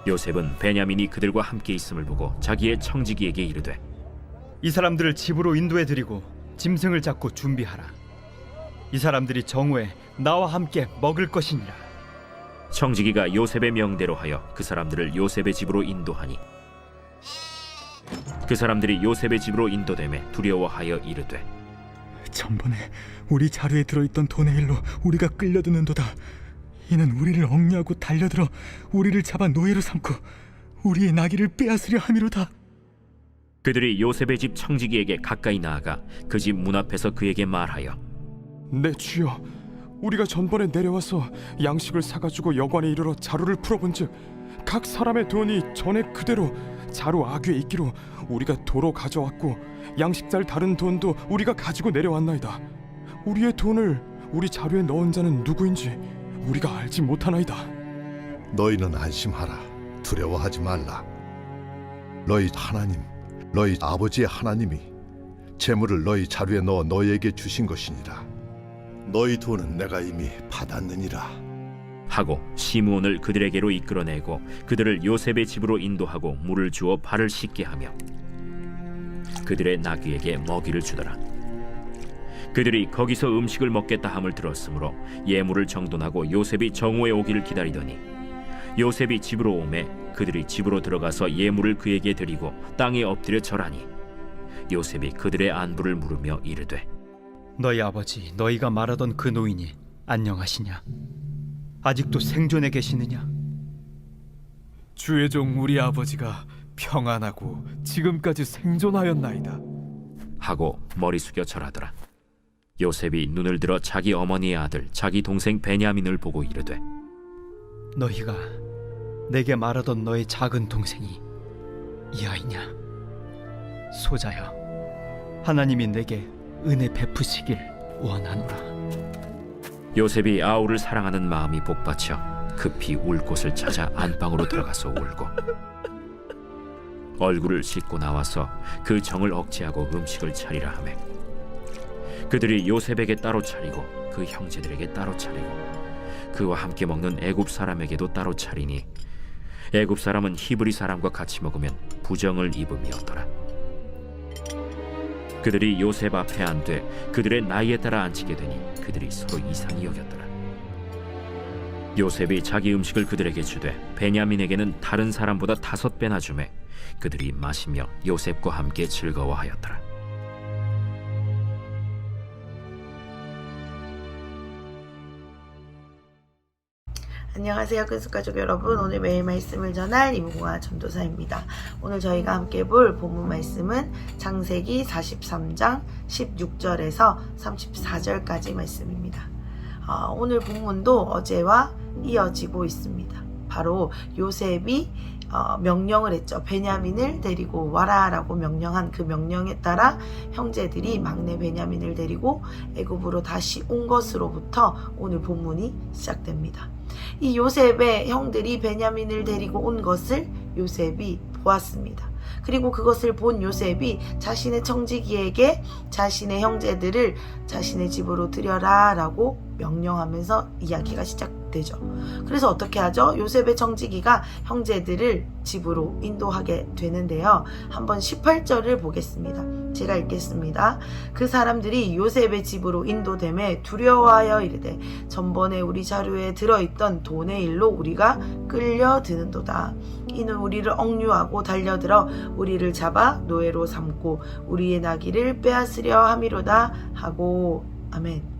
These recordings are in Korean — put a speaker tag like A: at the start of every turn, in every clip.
A: 요셉은 베냐민이 그들과 함께 있음을 보고 자기의 청지기에게 이르되
B: 이 사람들을 집으로 인도해 드리고 짐승을 잡고 준비하라. 이 사람들이 정오에 나와 함께 먹을 것이니라.
A: 청지기가 요셉의 명대로 하여 그 사람들을 요셉의 집으로 인도하니 그 사람들이 요셉의 집으로 인도되매 두려워하여 이르되
C: 전번에 우리 자루에 들어있던 돈의 일로 우리가 끌려드는도다. 이는 우리를 억류하고 달려들어 우리를 잡아 노예로 삼고 우리의 나귀를 빼앗으려 함이로다.
A: 그들이 요셉의 집 청지기에게 가까이 나아가 그 집 문 앞에서 그에게 말하여
D: 내 주여, 우리가 전번에 내려와서 양식을 사가지고 여관에 이르러 자루를 풀어본즉 각 사람의 돈이 전에 그대로 자루 아귀에 있기로 우리가 도로 가져왔고 양식잘 다른 돈도 우리가 가지고 내려왔나이다. 우리의 돈을 우리 자루에 넣은 자는 누구인지 우리가 알지 못하나이다.
E: 너희는 안심하라. 두려워하지 말라. 너희 하나님, 너희 아버지의 하나님이 재물을 너희 자루에 넣어 너희에게 주신 것이니라. 너희 돈은 내가 이미 받았느니라
A: 하고 시므온을 그들에게로 이끌어내고 그들을 요셉의 집으로 인도하고 물을 주어 발을 씻게 하며 그들의 나귀에게 먹이를 주더라. 그들이 거기서 음식을 먹겠다 함을 들었으므로 예물을 정돈하고 요셉이 정오에 오기를 기다리더니 요셉이 집으로 오매 그들이 집으로 들어가서 예물을 그에게 드리고 땅에 엎드려 절하니 요셉이 그들의 안부를 물으며 이르되
B: 너희 아버지 너희가 말하던 그 노인이 안녕하시냐? 아직도 생존해 계시느냐?
D: 주의 종 우리 아버지가 평안하고 지금까지 생존하였나이다.
A: 하고 머리 숙여 절하더라. 요셉이 눈을 들어 자기 어머니의 아들 자기 동생 베냐민을 보고 이르되
B: 너희가 내게 말하던 너의 작은 동생이 이 아이냐? 소자여, 하나님이 내게 은혜 베푸시길 원하노라.
A: 요셉이 아우를 사랑하는 마음이 복받쳐 급히 울 곳을 찾아 안방으로 들어가서 울고 얼굴을 씻고 나와서 그 정을 억제하고 음식을 차리라 하매 그들이 요셉에게 따로 차리고 그 형제들에게 따로 차리고 그와 함께 먹는 애굽 사람에게도 따로 차리니 애굽 사람은 히브리 사람과 같이 먹으면 부정을 입음이었더라. 그들이 요셉 앞에 앉되 그들의 나이에 따라 앉히게 되니 그들이 서로 이상히 여겼더라. 요셉이 자기 음식을 그들에게 주되 베냐민에게는 다른 사람보다 5배나 주매 그들이 마시며 요셉과 함께 즐거워하였더라.
F: 안녕하세요, 근수가족 여러분. 오늘 매일 말씀을 전할 이무화 전도사입니다. 오늘 저희가 함께 볼 본문 말씀은 창세기 43장 16절에서 34절까지 말씀입니다. 오늘 본문도 어제와 이어지고 있습니다. 바로 요셉이 명령을 했죠. 베냐민을 데리고 와라 라고 명령한 그 명령에 따라 형제들이 막내 베냐민을 데리고 애굽으로 다시 온 것으로부터 오늘 본문이 시작됩니다. 이 요셉의 형들이 베냐민을 데리고 온 것을 요셉이 보았습니다. 그리고 그것을 본 요셉이 자신의 청지기에게 자신의 형제들을 자신의 집으로 들여라 라고 명령하면서 이야기가 시작되죠. 그래서 어떻게 하죠? 요셉의 청지기가 형제들을 집으로 인도하게 되는데요. 한번 18절을 보겠습니다. 제가 읽겠습니다. 그 사람들이 요셉의 집으로 인도됨에 두려워하여 이르되 전번에 우리 자루에 들어있던 돈의 일로 우리가 끌려드는도다. 이는 우리를 억류하고 달려들어 우리를 잡아 노예로 삼고 우리의 나귀를 빼앗으려 함이로다 하고. 아멘.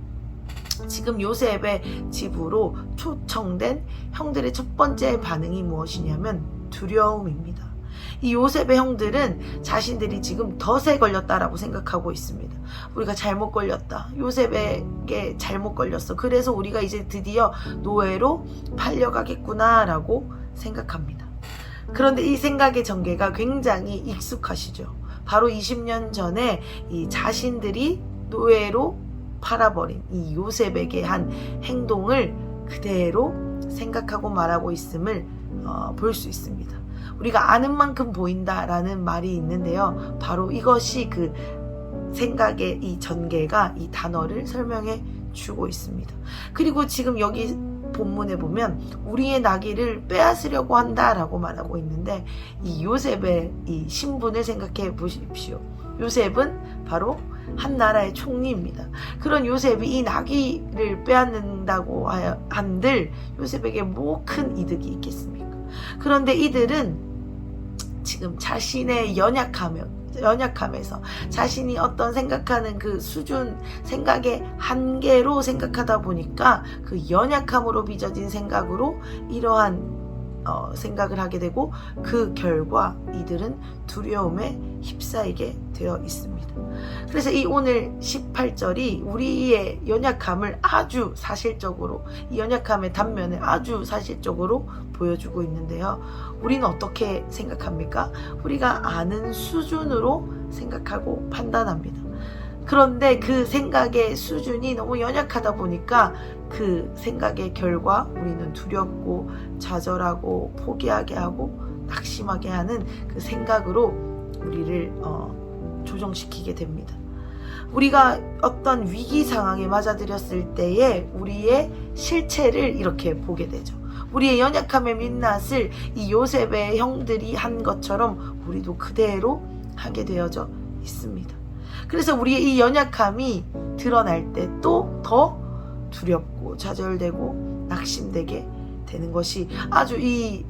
F: 지금 요셉의 집으로 초청된 형들의 첫 번째 반응이 무엇이냐면 두려움입니다. 이 요셉의 형들은 자신들이 지금 덫에 걸렸다라고 생각하고 있습니다. 우리가 잘못 걸렸다. 요셉에게 잘못 걸렸어. 그래서 우리가 이제 드디어 노예로 팔려가겠구나 라고 생각합니다. 그런데 이 생각의 전개가 굉장히 익숙하시죠. 바로 20년 전에 이 자신들이 노예로 팔아버린 이 요셉에게 한 행동을 그대로 생각하고 말하고 있음을 볼 수 있습니다. 우리가 아는 만큼 보인다라는 말이 있는데요. 바로 이것이 그 생각의 이 전개가 이 단어를 설명해 주고 있습니다. 그리고 지금 여기 본문에 보면 우리의 나귀를 빼앗으려고 한다라고 말하고 있는데, 이 요셉의 이 신분을 생각해 보십시오. 요셉은 바로 한 나라의 총리입니다. 그런 요셉이 이 나귀를 빼앗는다고 한들 요셉에게 뭐 큰 이득이 있겠습니까? 그런데 이들은 지금 자신의 연약함에서 자신이 어떤 생각하는 그 수준, 생각의 한계로 생각하다 보니까 그 연약함으로 빚어진 생각으로 이러한 생각을 하게 되고, 그 결과 이들은 두려움에 휩싸이게 되어 있습니다. 그래서 이 오늘 18절이 우리의 연약함을 아주 사실적으로, 이 연약함의 단면을 아주 사실적으로 보여주고 있는데요. 우리는 어떻게 생각합니까? 우리가 아는 수준으로 생각하고 판단합니다. 그런데 그 생각의 수준이 너무 연약하다 보니까 그 생각의 결과 우리는 두렵고 좌절하고 포기하게 하고 낙심하게 하는 그 생각으로 우리를 조정시키게 됩니다. 우리가 어떤 위기 상황에 맞아들였을 때에 우리의 실체를 이렇게 보게 되죠. 우리의 연약함의 민낯을 이 요셉의 형들이 한 것처럼 우리도 그대로 하게 되어져 있습니다. 그래서 우리의 이 연약함이 드러날 때 또 더 두렵고 좌절되고 낙심되게 되는 것이 아주 이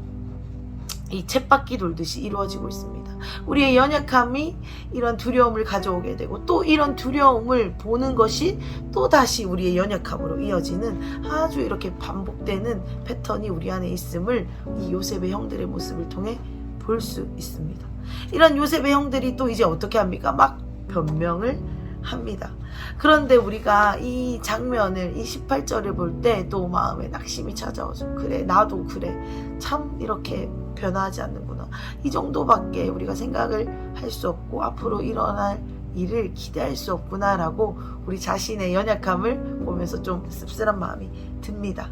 F: 쳇바퀴 돌듯이 이루어지고 있습니다. 우리의 연약함이 이런 두려움을 가져오게 되고, 또 이런 두려움을 보는 것이 또 다시 우리의 연약함으로 이어지는 아주 이렇게 반복되는 패턴이 우리 안에 있음을 이 요셉의 형들의 모습을 통해 볼 수 있습니다. 이런 요셉의 형들이 또 이제 어떻게 합니까? 막 변명을 합니다. 그런데 우리가 이 장면을, 이 18절을 볼 때 또 마음에 낙심이 찾아오죠. 그래, 나도 그래. 참 이렇게 변화하지 않는구나. 이 정도밖에 우리가 생각을 할 수 없고 앞으로 일어날 일을 기대할 수 없구나라고 우리 자신의 연약함을 보면서 좀 씁쓸한 마음이 듭니다.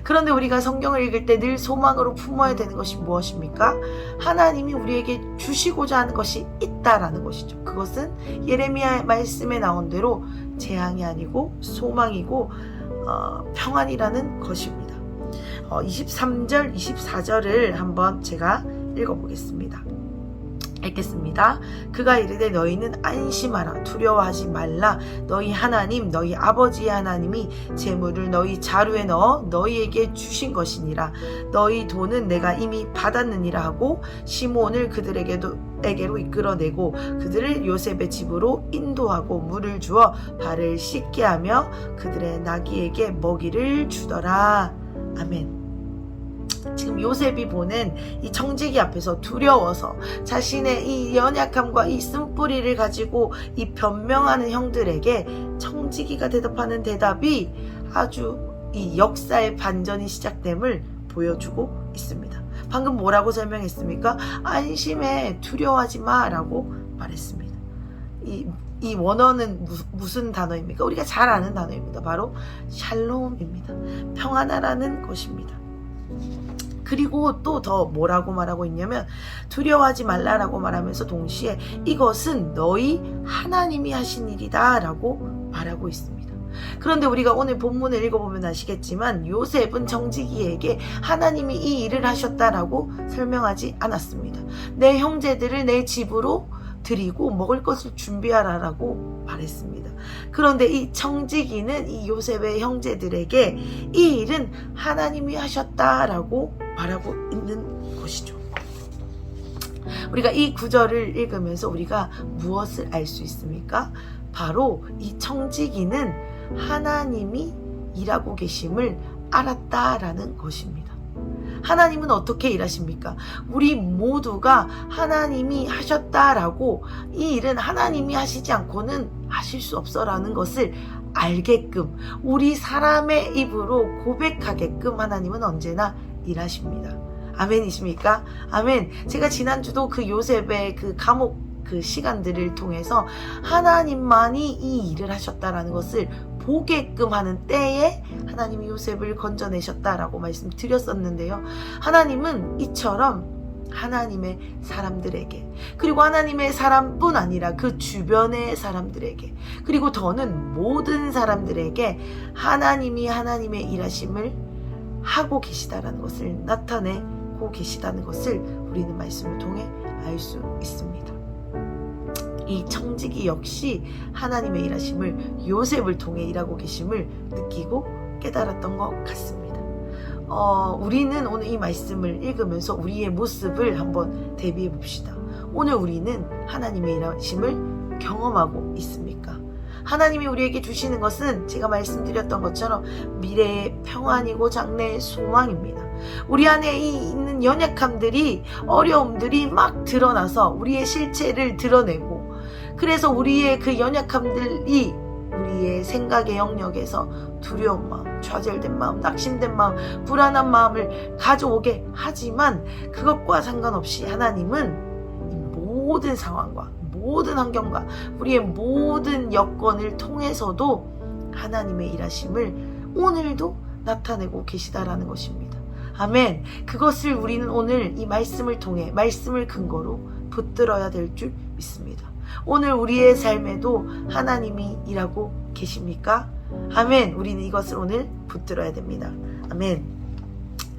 F: 그런데 우리가 성경을 읽을 때 늘 소망으로 품어야 되는 것이 무엇입니까? 하나님이 우리에게 주시고자 하는 것이 있다라는 것이죠. 그것은 예레미야 말씀에 나온 대로 재앙이 아니고 소망이고 평안이라는 것입니다. 23절, 24절을 한번 제가 읽어보겠습니다. 읽겠습니다. 그가 이르되 너희는 안심하라, 두려워하지 말라. 너희 하나님, 너희 아버지의 하나님이 재물을 너희 자루에 넣어 너희에게 주신 것이니라. 너희 돈은 내가 이미 받았느니라 하고 시므온을 그들에게로 이끌어내고 그들을 요셉의 집으로 인도하고 물을 주어 발을 씻게 하며 그들의 나귀에게 먹이를 주더라. 아멘. 지금 요셉이 보는 이 청지기 앞에서 두려워서 자신의 이 연약함과 이 쓴뿌리를 가지고 이 변명하는 형들에게 청지기가 대답하는 대답이 아주 이 역사의 반전이 시작됨을 보여주고 있습니다. 방금 뭐라고 설명했습니까? 안심해, 두려워하지 마 라고 말했습니다. 이 원어는 무슨 단어입니까? 우리가 잘 아는 단어입니다. 바로 샬롬입니다. 평안하라는 것입니다. 그리고 또 더 뭐라고 말하고 있냐면 두려워하지 말라라고 말하면서 동시에 이것은 너희 하나님이 하신 일이다 라고 말하고 있습니다. 그런데 우리가 오늘 본문을 읽어보면 아시겠지만 요셉은 청지기에게 하나님이 이 일을 하셨다라고 설명하지 않았습니다. 내 형제들을 내 집으로 드리고 먹을 것을 준비하라라고 말했습니다. 그런데 이 청지기는 이 요셉의 형제들에게 이 일은 하나님이 하셨다라고 말하고 있는 것이죠. 우리가 이 구절을 읽으면서 우리가 무엇을 알 수 있습니까? 바로 이 청지기는 하나님이 일하고 계심을 알았다라는 것입니다. 하나님은 어떻게 일하십니까? 우리 모두가 하나님이 하셨다라고 이 일은 하나님이 하시지 않고는 하실 수 없어라는 것을 알게끔 우리 사람의 입으로 고백하게끔 하나님은 언제나 일하십니다. 아멘이십니까? 아멘. 제가 지난주도 그 요셉의 그 감옥 그 시간들을 통해서 하나님만이 이 일을 하셨다라는 것을 보게끔 하는 때에 하나님이 요셉을 건져내셨다라고 말씀드렸었는데요. 하나님은 이처럼 하나님의 사람들에게, 그리고 하나님의 사람뿐 아니라 그 주변의 사람들에게, 그리고 더는 모든 사람들에게 하나님이 하나님의 일하심을 하고 계시다라는 것을 나타내고 계시다는 것을 우리는 말씀을 통해 알 수 있습니다. 이 청지기 역시 하나님의 일하심을 요셉을 통해 일하고 계심을 느끼고 깨달았던 것 같습니다. 우리는 오늘 이 말씀을 읽으면서 우리의 모습을 한번 대비해 봅시다. 오늘 우리는 하나님의 일하심을 경험하고 있습니까? 하나님이 우리에게 주시는 것은 제가 말씀드렸던 것처럼 미래의 평안이고 장래의 소망입니다. 우리 안에 있는 연약함들이, 어려움들이 막 드러나서 우리의 실체를 드러내고, 그래서 우리의 그 연약함들이 우리의 생각의 영역에서 두려운 마음, 좌절된 마음, 낙심된 마음, 불안한 마음을 가져오게 하지만 그것과 상관없이 하나님은 이 모든 상황과 모든 환경과 우리의 모든 여건을 통해서도 하나님의 일하심을 오늘도 나타내고 계시다라는 것입니다. 아멘. 그것을 우리는 오늘 이 말씀을 통해, 말씀을 근거로 붙들어야 될 줄 믿습니다. 오늘 우리의 삶에도 하나님이 일하고 계십니까? 아멘. 우리는 이것을 오늘 붙들어야 됩니다. 아멘.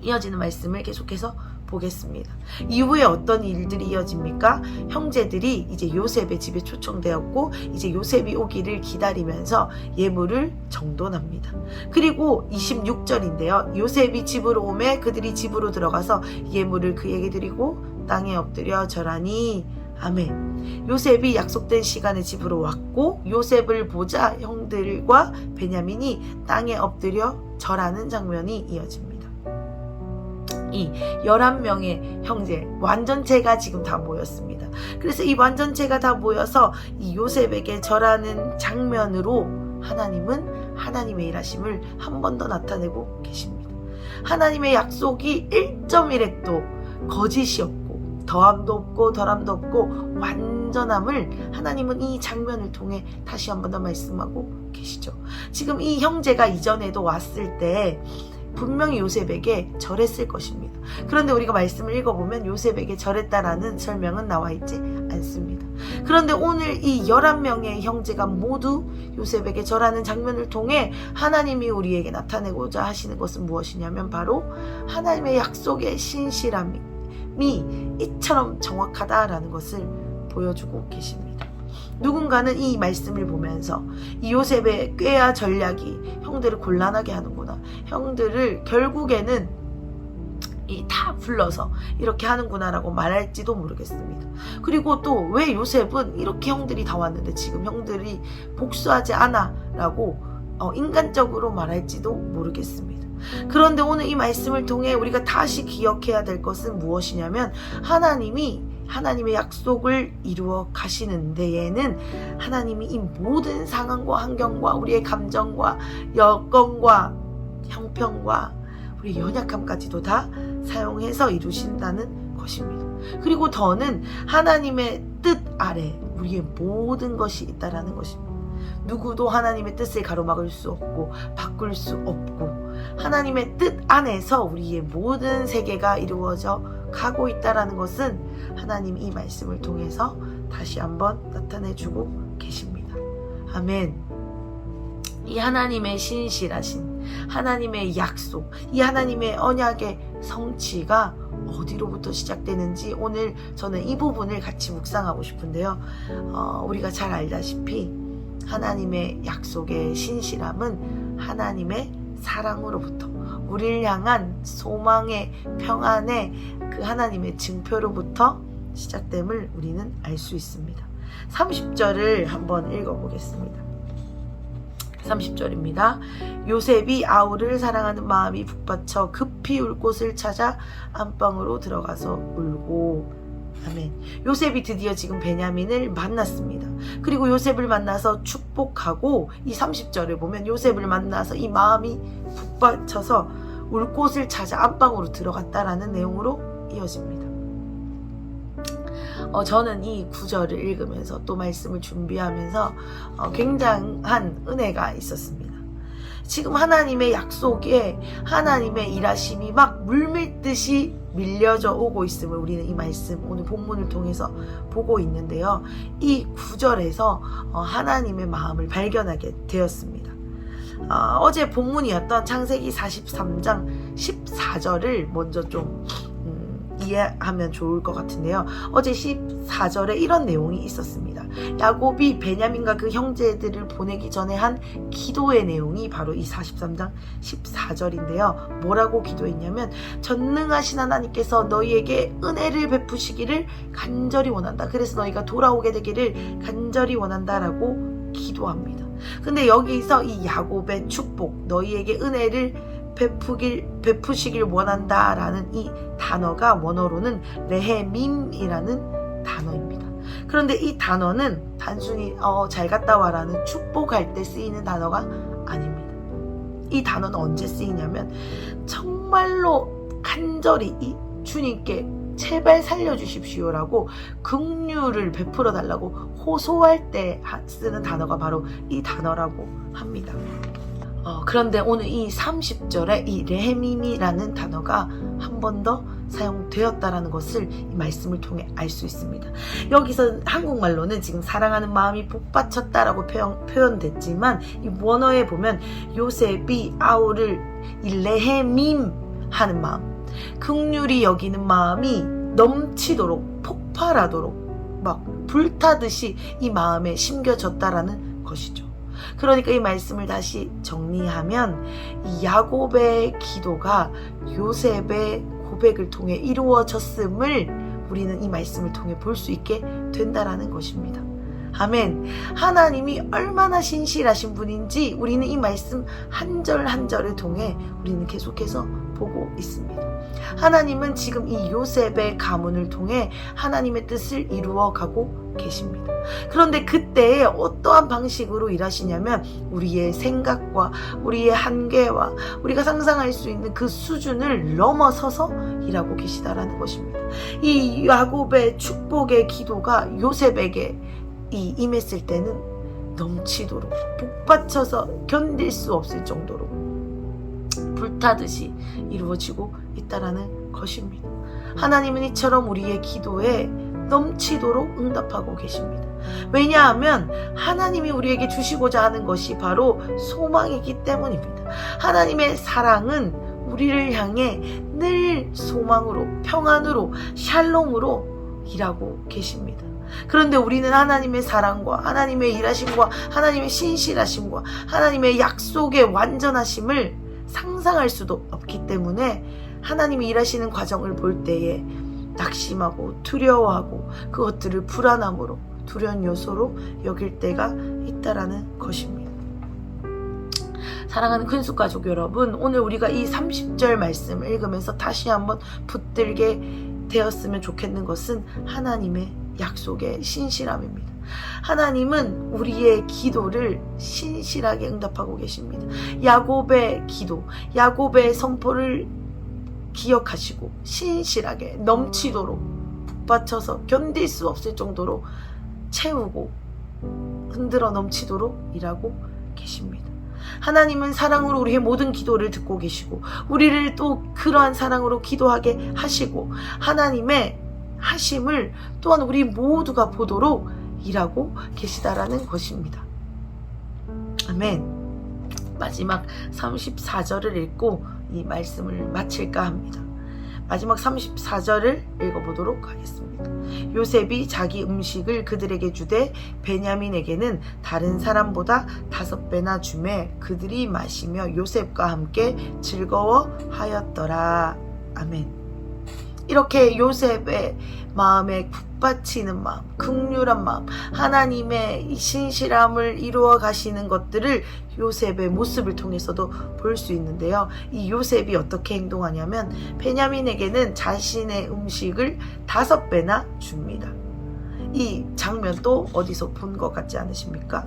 F: 이어지는 말씀을 계속해서 보겠습니다. 이후에 어떤 일들이 이어집니까? 형제들이 이제 요셉의 집에 초청되었고 이제 요셉이 오기를 기다리면서 예물을 정돈합니다. 그리고 26절인데요. 요셉이 집으로 오매 그들이 집으로 들어가서 예물을 그에게 드리고 땅에 엎드려 절하니 아멘. 요셉이 약속된 시간에 집으로 왔고 요셉을 보자 형들과 베냐민이 땅에 엎드려 절하는 장면이 이어집니다. 이 11명의 형제 완전체가 지금 다 모였습니다. 그래서 이 완전체가 다 모여서 이 요셉에게 절하는 장면으로 하나님은 하나님의 일하심을 한 번 더 나타내고 계십니다. 하나님의 약속이 1.1획도 거짓이 없고 더함도 없고 덜함도 없고 완전함을 하나님은 이 장면을 통해 다시 한 번 더 말씀하고 계시죠. 지금 이 형제가 이전에도 왔을 때 분명히 요셉에게 절했을 것입니다. 그런데 우리가 말씀을 읽어보면 요셉에게 절했다라는 설명은 나와 있지 않습니다. 그런데 오늘 이 11명의 형제가 모두 요셉에게 절하는 장면을 통해 하나님이 우리에게 나타내고자 하시는 것은 무엇이냐면 바로 하나님의 약속의 신실함이 이처럼 정확하다라는 것을 보여주고 계십니다. 누군가는 이 말씀을 보면서 이 요셉의 꾀와 전략이 형들을 곤란하게 하는구나, 형들을 결국에는 다 불러서 이렇게 하는구나라고 말할지도 모르겠습니다. 그리고 또 왜 요셉은 이렇게 형들이 다 왔는데 지금 형들이 복수하지 않아 라고 인간적으로 말할지도 모르겠습니다. 그런데 오늘 이 말씀을 통해 우리가 다시 기억해야 될 것은 무엇이냐면 하나님의 약속을 이루어 가시는 데에는 하나님이 이 모든 상황과 환경과 우리의 감정과 여건과 형편과 우리의 연약함까지도 다 사용해서 이루신다는 것입니다. 그리고 더는 하나님의 뜻 아래 우리의 모든 것이 있다라는 것입니다. 누구도 하나님의 뜻을 가로막을 수 없고 바꿀 수 없고 하나님의 뜻 안에서 우리의 모든 세계가 이루어져 가고 있다라는 것은 하나님 이 말씀을 통해서 다시 한번 나타내주고 계십니다. 아멘. 이 하나님의 신실하신 하나님의 약속, 이 하나님의 언약의 성취가 어디로부터 시작되는지 오늘 저는 이 부분을 같이 묵상하고 싶은데요. 우리가 잘 알다시피 하나님의 약속의 신실함은 하나님의 사랑으로부터 우리를 향한 소망의 평안의 그 하나님의 증표로부터 시작됨을 우리는 알 수 있습니다. 30절을 한번 읽어보겠습니다. 30절입니다. 요셉이 아우를 사랑하는 마음이 북받쳐 급히 울 곳을 찾아 안방으로 들어가서 울고 아멘. 요셉이 드디어 지금 베냐민을 만났습니다. 그리고 요셉을 만나서 축복하고 이 30절을 보면 요셉을 만나서 이 마음이 북받쳐서 울 곳을 찾아 안방으로 들어갔다라는 내용으로 이어집니다. 저는 이 구절을 읽으면서 또 말씀을 준비하면서 굉장한 은혜가 있었습니다. 지금 하나님의 약속에 하나님의 일하심이 막 물밀듯이 밀려져 오고 있음을 우리는 이 말씀 오늘 본문을 통해서 보고 있는데요. 이 구절에서 하나님의 마음을 발견하게 되었습니다. 어제 본문이었던 창세기 43장 14절을 먼저 좀 이해하면 좋을 것 같은데요. 어제 14절에 이런 내용이 있었습니다. 야곱이 베냐민과 그 형제들을 보내기 전에 한 기도의 내용이 바로 이 43장 14절인데요. 뭐라고 기도했냐면 전능하신 하나님께서 너희에게 은혜를 베푸시기를 간절히 원한다. 그래서 너희가 돌아오게 되기를 간절히 원한다라고 기도합니다. 근데 여기서 이 야곱의 축복, 너희에게 은혜를 베푸시길 원한다라는 이 단어가 원어로는 레헤밈이라는 단어입니다. 그런데 이 단어는 단순히 잘 갔다 와라는 축복할 때 쓰이는 단어가 아닙니다. 이 단어는 언제 쓰이냐면 정말로 간절히 이 주님께 제발 살려주십시오라고 긍휼을 베풀어 달라고 호소할 때 쓰는 단어가 바로 이 단어라고 합니다. 그런데 오늘 이 30절에 이 레헤밈이라는 단어가 한 번 더 사용되었다라는 것을 이 말씀을 통해 알 수 있습니다. 여기서 한국말로는 지금 사랑하는 마음이 복받쳤다라고 표현됐지만 이 원어에 보면 요셉이 아우를 이 레헤밈 하는 마음, 긍휼히 여기는 마음이 넘치도록 폭발하도록 막 불타듯이 이 마음에 심겨졌다라는 것이죠. 그러니까 이 말씀을 다시 정리하면 이 야곱의 기도가 요셉의 고백을 통해 이루어졌음을 우리는 이 말씀을 통해 볼 수 있게 된다라는 것입니다. 아멘. 하나님이 얼마나 신실하신 분인지 우리는 이 말씀 한 절 한 절을 통해 우리는 계속해서 보고 있습니다. 하나님은 지금 이 요셉의 가문을 통해 하나님의 뜻을 이루어가고 계십니다. 그런데 그때에 어떠한 방식으로 일하시냐면 우리의 생각과 우리의 한계와 우리가 상상할 수 있는 그 수준을 넘어서서 일하고 계시다라는 것입니다. 이 야곱의 축복의 기도가 요셉에게 임했을 때는 넘치도록 복받쳐서 견딜 수 없을 정도로 불타듯이 이루어지고 있다라는 것입니다. 하나님은 이처럼 우리의 기도에 넘치도록 응답하고 계십니다. 왜냐하면 하나님이 우리에게 주시고자 하는 것이 바로 소망이기 때문입니다. 하나님의 사랑은 우리를 향해 늘 소망으로, 평안으로, 샬롬으로 일하고 계십니다. 그런데 우리는 하나님의 사랑과 하나님의 일하심과 하나님의 신실하심과 하나님의 약속의 완전하심을 상상할 수도 없기 때문에 하나님이 일하시는 과정을 볼 때에 낙심하고 두려워하고 그것들을 불안함으로 두려운 요소로 여길 때가 있다라는 것입니다. 사랑하는 큰숙 가족 여러분, 오늘 우리가 이 30절 말씀을 읽으면서 다시 한번 붙들게 되었으면 좋겠는 것은 하나님의 약속의 신실함입니다. 하나님은 우리의 기도를 신실하게 응답하고 계십니다. 야곱의 기도, 야곱의 선포를 기억하시고 신실하게 넘치도록 북받쳐서 견딜 수 없을 정도로 채우고 흔들어 넘치도록 일하고 계십니다. 하나님은 사랑으로 우리의 모든 기도를 듣고 계시고 우리를 또 그러한 사랑으로 기도하게 하시고 하나님의 하심을 또한 우리 모두가 보도록 일하고 계시다라는 것입니다. 아멘. 마지막 34절을 읽고 이 말씀을 마칠까 합니다. 마지막 34절을 읽어보도록 하겠습니다. 요셉이 자기 음식을 그들에게 주되 베냐민에게는 다른 사람보다 5배나 주매 그들이 마시며 요셉과 함께 즐거워하였더라. 아멘. 이렇게 요셉의 마음에 북받치는 마음, 긍휼한 마음, 하나님의 이 신실함을 이루어 가시는 것들을 요셉의 모습을 통해서도 볼 수 있는데요. 이 요셉이 어떻게 행동하냐면 베냐민에게는 자신의 음식을 5배나 줍니다. 이 장면도 어디서 본 것 같지 않으십니까?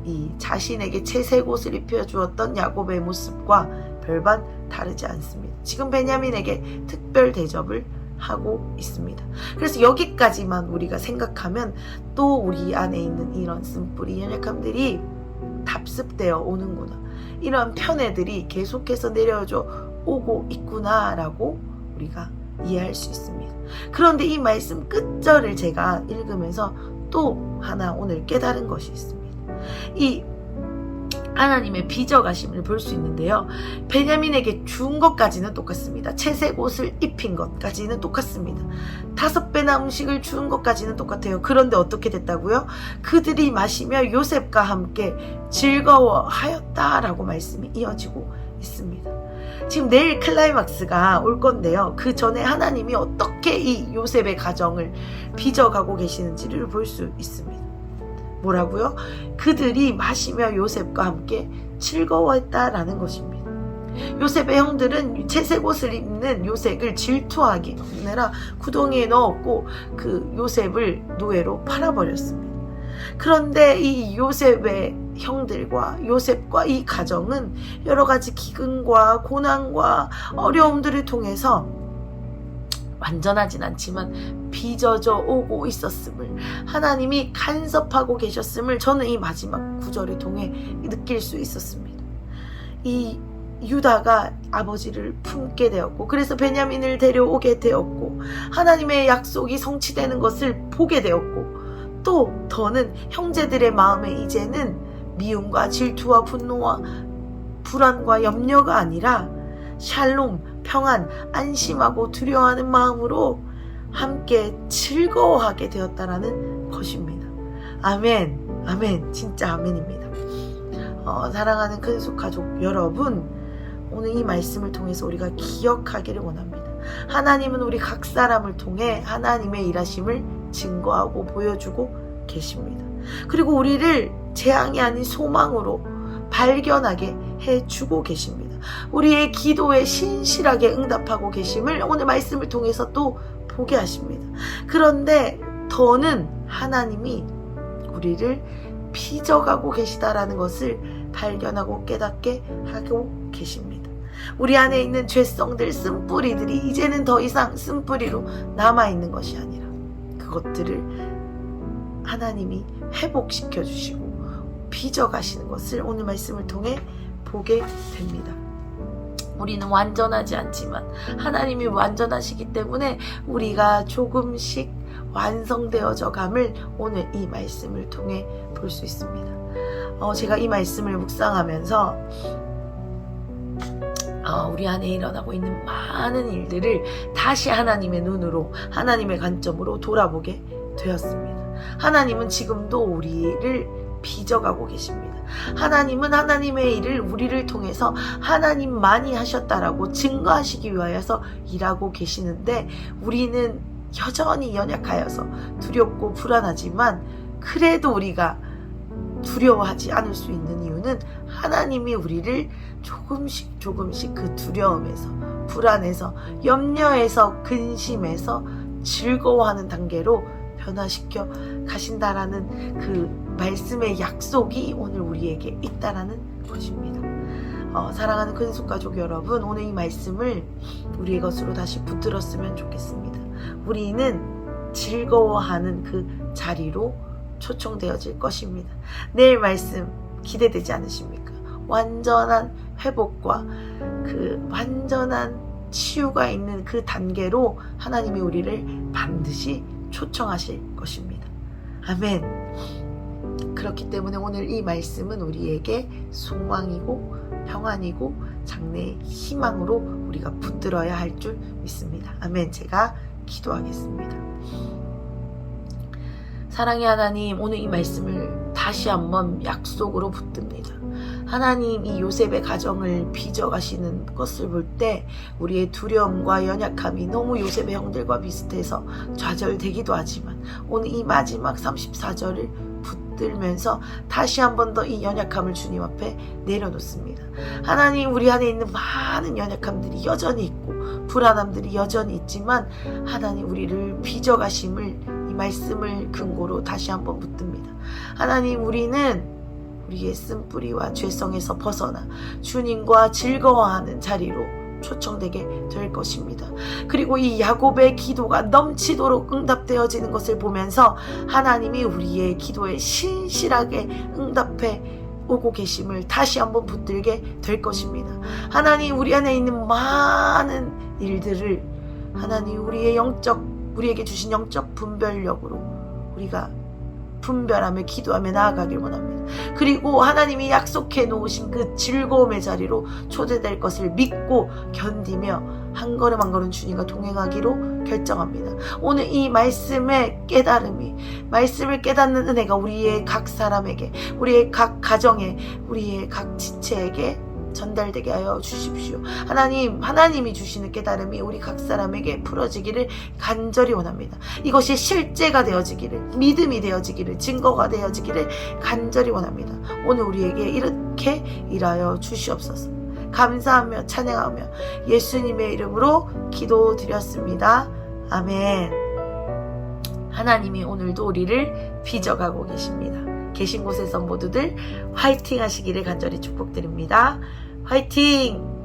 F: 이 자신에게 채색 옷을 입혀주었던 야곱의 모습과 별반 다르지 않습니다. 지금 베냐민에게 특별 대접을 하고 있습니다. 그래서 여기까지만 우리가 생각하면 또 우리 안에 있는 이런 쓴뿌리 연약함들이 답습되어 오는구나, 이런 편애들이 계속해서 내려져 오고 있구나라고 우리가 이해할 수 있습니다. 그런데 이 말씀 끝절을 제가 읽으면서 또 하나 오늘 깨달은 것이 있습니다. 이 하나님의 빚어가심을 볼 수 있는데요. 베냐민에게 준 것까지는 똑같습니다. 채색 옷을 입힌 것까지는 똑같습니다. 5배나 음식을 준 것까지는 똑같아요. 그런데 어떻게 됐다고요? 그들이 마시며 요셉과 함께 즐거워하였다라고 말씀이 이어지고 있습니다. 지금 내일 클라이막스가 올 건데요. 그 전에 하나님이 어떻게 이 요셉의 가정을 빚어가고 계시는지를 볼 수 있습니다. 뭐라고요? 그들이 마시며 요셉과 함께 즐거워했다라는 것입니다. 요셉의 형들은 채색 옷을 입는 요셉을 질투하기라 구덩이에 넣었고 그 요셉을 노예로 팔아버렸습니다. 그런데 이 요셉의 형들과 요셉과 이 가정은 여러 가지 기근과 고난과 어려움들을 통해서 완전하진 않지만 빚어져 오고 있었음을, 하나님이 간섭하고 계셨음을 저는 이 마지막 구절을 통해 느낄 수 있었습니다. 이 유다가 아버지를 품게 되었고, 그래서 베냐민을 데려오게 되었고, 하나님의 약속이 성취되는 것을 보게 되었고, 또 더는 형제들의 마음에 이제는 미움과 질투와 분노와 불안과 염려가 아니라 샬롬, 평안, 안심하고 두려워하는 마음으로 함께 즐거워하게 되었다라는 것입니다. 아멘, 아멘, 진짜 아멘입니다. 사랑하는 큰속 가족 여러분, 오늘 이 말씀을 통해서 우리가 기억하기를 원합니다. 하나님은 우리 각 사람을 통해 하나님의 일하심을 증거하고 보여주고 계십니다. 그리고 우리를 재앙이 아닌 소망으로 발견하게 해주고 계십니다. 우리의 기도에 신실하게 응답하고 계심을 오늘 말씀을 통해서 또 보게 하십니다. 그런데 더는 하나님이 우리를 빚어가고 계시다라는 것을 발견하고 깨닫게 하고 계십니다. 우리 안에 있는 죄성들, 쓴뿌리들이 이제는 더 이상 쓴뿌리로 남아있는 것이 아니라 그것들을 하나님이 회복시켜 주시고 빚어가시는 것을 오늘 말씀을 통해 보게 됩니다. 우리는 완전하지 않지만 하나님이 완전하시기 때문에 우리가 조금씩 완성되어져 감을 오늘 이 말씀을 통해 볼 수 있습니다. 제가 이 말씀을 묵상하면서 우리 안에 일어나고 있는 많은 일들을 다시 하나님의 눈으로, 하나님의 관점으로 돌아보게 되었습니다. 하나님은 지금도 우리를 빚어가고 계십니다. 하나님은 하나님의 일을 우리를 통해서 하나님만이 하셨다라고 증거하시기 위하여서 일하고 계시는데, 우리는 여전히 연약하여서 두렵고 불안하지만 그래도 우리가 두려워하지 않을 수 있는 이유는 하나님이 우리를 조금씩 그 두려움에서, 불안에서, 염려에서, 근심에서 즐거워하는 단계로 변화시켜 가신다라는 그 말씀의 약속이 오늘 우리에게 있다라는 것입니다. 사랑하는 큰속 가족 여러분, 오늘 이 말씀을 우리의 것으로 다시 붙들었으면 좋겠습니다. 우리는 즐거워하는 그 자리로 초청되어질 것입니다. 내일 말씀 기대되지 않으십니까? 완전한 회복과 그 완전한 치유가 있는 그 단계로 하나님이 우리를 반드시 초청하실 것입니다. 아멘. 그렇기 때문에 오늘 이 말씀은 우리에게 소망이고 평안이고 장래의 희망으로 우리가 붙들어야 할 줄 믿습니다. 아멘. 제가 기도하겠습니다. 사랑의 하나님, 오늘 이 말씀을 다시 한번 약속으로 붙듭니다. 하나님, 이 요셉의 가정을 빚어가시는 것을 볼 때 우리의 두려움과 연약함이 너무 요셉의 형들과 비슷해서 좌절되기도 하지만 오늘 이 마지막 34절을 붙들면서 다시 한 번 더 이 연약함을 주님 앞에 내려놓습니다. 하나님, 우리 안에 있는 많은 연약함들이 여전히 있고 불안함들이 여전히 있지만 하나님, 우리를 빚어가심을 이 말씀을 근거로 다시 한번 붙듭니다. 하나님, 우리는 우리의 쓴뿌리와 죄성에서 벗어나 주님과 즐거워하는 자리로 초청되게 될 것입니다. 그리고 이 야곱의 기도가 넘치도록 응답되어지는 것을 보면서 하나님이 우리의 기도에 신실하게 응답해 오고 계심을 다시 한번 붙들게 될 것입니다. 하나님, 우리 안에 있는 많은 일들을 하나님 우리에게 주신 영적 분별력으로 우리가 분별하며 기도하며 나아가길 원합니다. 그리고 하나님이 약속해 놓으신 그 즐거움의 자리로 초대될 것을 믿고 견디며 한 걸음 한 걸음 주님과 동행하기로 결정합니다. 오늘 이 말씀의 깨달음이, 말씀을 깨닫는 은혜가 우리의 각 사람에게, 우리의 각 가정에, 우리의 각 지체에게 전달되게 하여 주십시오. 하나님이 주시는 깨달음이 우리 각 사람에게 풀어지기를 간절히 원합니다. 이것이 실제가 되어지기를, 믿음이 되어지기를, 증거가 되어지기를 간절히 원합니다. 오늘 우리에게 이렇게 일하여 주시옵소서. 감사하며 찬양하며 예수님의 이름으로 기도드렸습니다. 아멘. 하나님이 오늘도 우리를 빚어가고 계십니다. 계신 곳에서 모두들 화이팅 하시기를 간절히 축복드립니다. 화이팅!